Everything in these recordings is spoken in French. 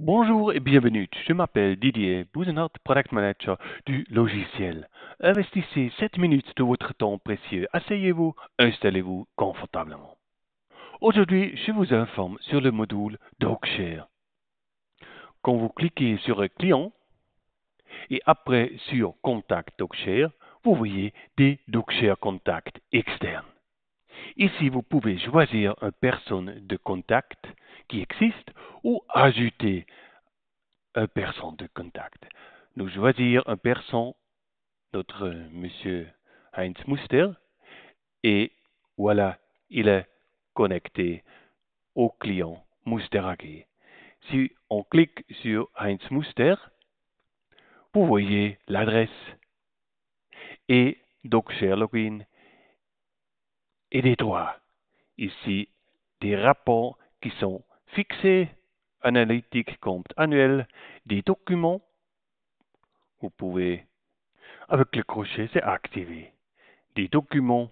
Bonjour et bienvenue. Je m'appelle Didier Bouzenhout, Product Manager du logiciel. Investissez 7 minutes de votre temps précieux. Asseyez-vous, installez-vous confortablement. Aujourd'hui, je vous informe sur le module DocShare. Quand vous cliquez sur Client et après sur Contact DocShare, vous voyez des DocShare contacts externes. Ici, vous pouvez choisir une personne de contact qui existe ou ajouter une personne de contact. Nous choisir une personne, notre monsieur Heinz Muster, et voilà, il est connecté au client Muster AG. Si on clique sur Heinz Muster, vous voyez l'adresse et DocShare Login et des droits. Ici, des rapports qui sont fixés, analytiques, compte annuel, des documents. Vous pouvez, avec le crochet, c'est activé. Des documents,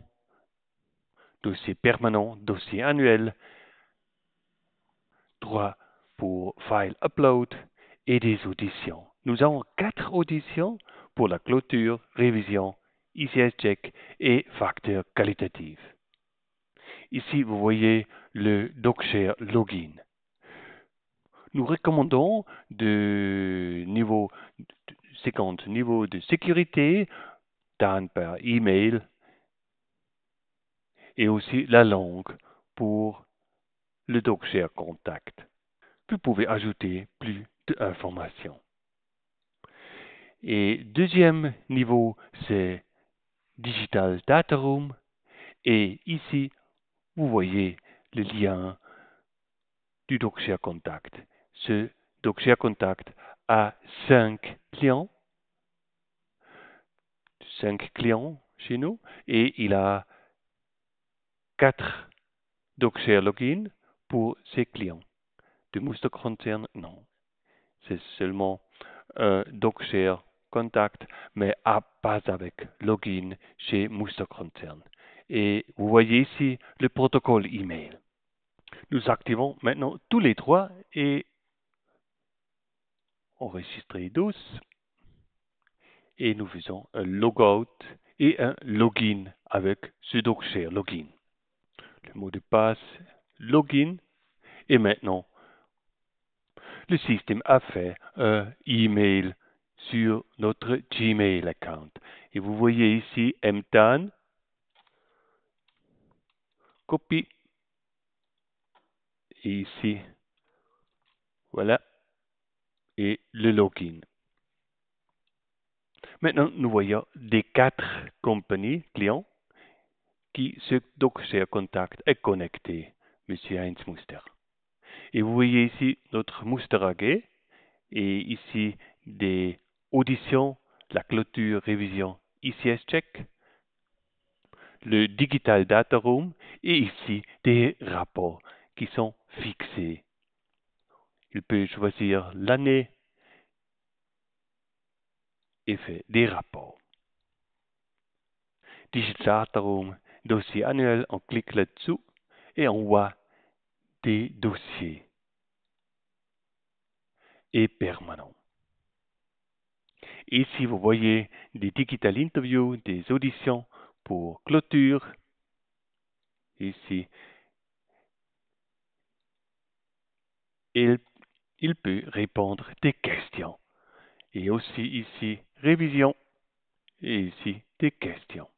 dossier permanent, dossier annuel, droit pour file upload et des auditions. Nous avons 4 auditions pour la clôture, révision, ICS check et facteur qualitatif. Ici, vous voyez le DocShare Login. Nous recommandons de niveau 50 niveau de sécurité, dan par email et aussi la langue pour le DocShare Contact. Vous pouvez ajouter plus d'informations. Et deuxième niveau, c'est Digital Data Room. Et ici, vous voyez le lien du DocShare Contact. Ce DocShare Contact a 5 clients chez nous, et il a 4 DocShare Login pour ses clients. De Musterkonzern, non. C'est seulement un DocShare Contact, mais pas avec login chez Musterkonzern. Et vous voyez ici le protocole email. Nous activons maintenant tous les trois et enregistrer tous. Et nous faisons un logout et un login avec ce DocShare Login. Le mot de passe, login. Et maintenant, le système a fait un email sur notre Gmail account. Et vous voyez ici mtan, copie, et ici, voilà, et le login. Maintenant, nous voyons des 4 compagnies clients qui ce DocShare Contact est connecté, Monsieur Heinz Muster. Et vous voyez ici notre Muster AG et ici des auditions, la clôture, révision, ICS check, le Digital Data Room et ici des rapports qui sont fixés. Il peut choisir l'année et faire des rapports. Digital Data Room, dossier annuel, on clique là-dessous et on voit des dossiers et permanents. Ici, vous voyez des digital interviews, des auditions pour clôture. Ici, il peut répondre des questions. Et aussi ici, révision. Et ici, des questions.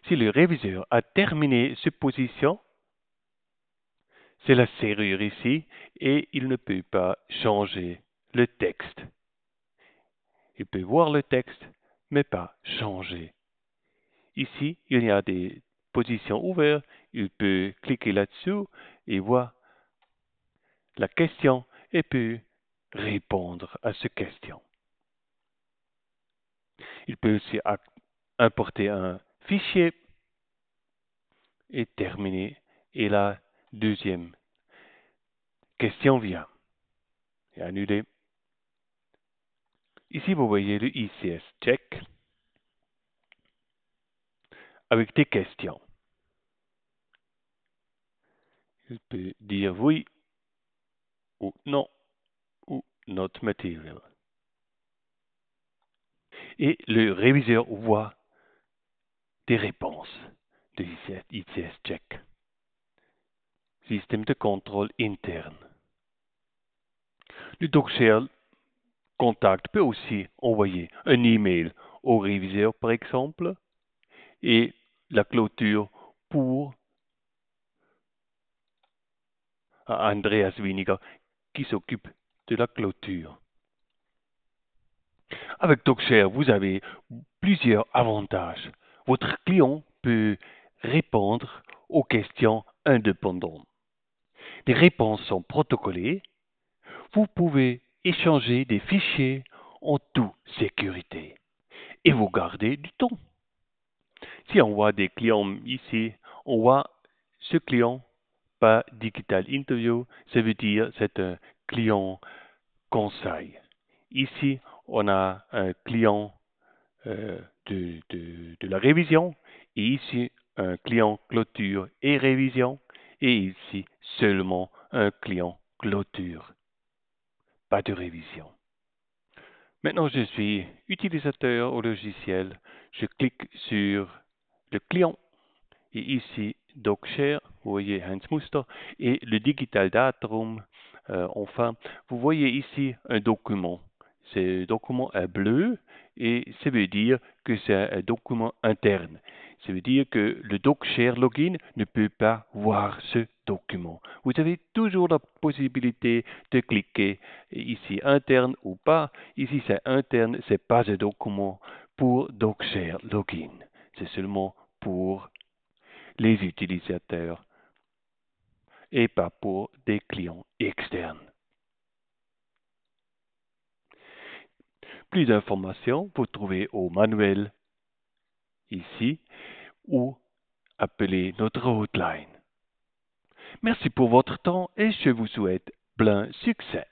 Si le réviseur a terminé cette position, c'est la serrure ici et il ne peut pas changer le texte. Il peut voir le texte, mais pas changer. Ici, il y a des positions ouvertes. Il peut cliquer là-dessous et voir la question et peut répondre à cette question. Il peut aussi importer un fichier et terminer. Et la deuxième question vient. Et annuler. Ici, vous voyez le ICS check avec des questions. Il peut dire oui non ou not material. Et le réviseur voit des réponses de ICS check. Système de contrôle interne. Le DocShare Contact peut aussi envoyer un email au réviseur, par exemple, et la clôture pour Andreas Winiger qui s'occupe de la clôture. Avec DocShare, vous avez plusieurs avantages. Votre client peut répondre aux questions indépendantes. Les réponses sont protocolées. Vous pouvez échanger des fichiers en toute sécurité et vous gardez du temps. Si on voit des clients ici, on voit ce client pas digital interview, ça veut dire c'est un client conseil. Ici, on a un client de la révision et ici un client clôture et révision et ici seulement un client clôture, pas de révision. Maintenant, je suis utilisateur au logiciel. Je clique sur le client et ici DocShare, vous voyez Hans Muster et le Digital Data Room. Enfin, vous voyez ici un document. Ce document est bleu et ça veut dire que c'est un document interne. Ça veut dire que le DocShare Login ne peut pas voir ce document. Vous avez toujours la possibilité de cliquer ici interne ou pas. Ici c'est interne, c'est pas un document pour DocShare Login. C'est seulement pour les utilisateurs et pas pour des clients externes. Plus d'informations, vous trouvez au manuel ici ou appelez notre hotline. Merci pour votre temps et je vous souhaite plein succès.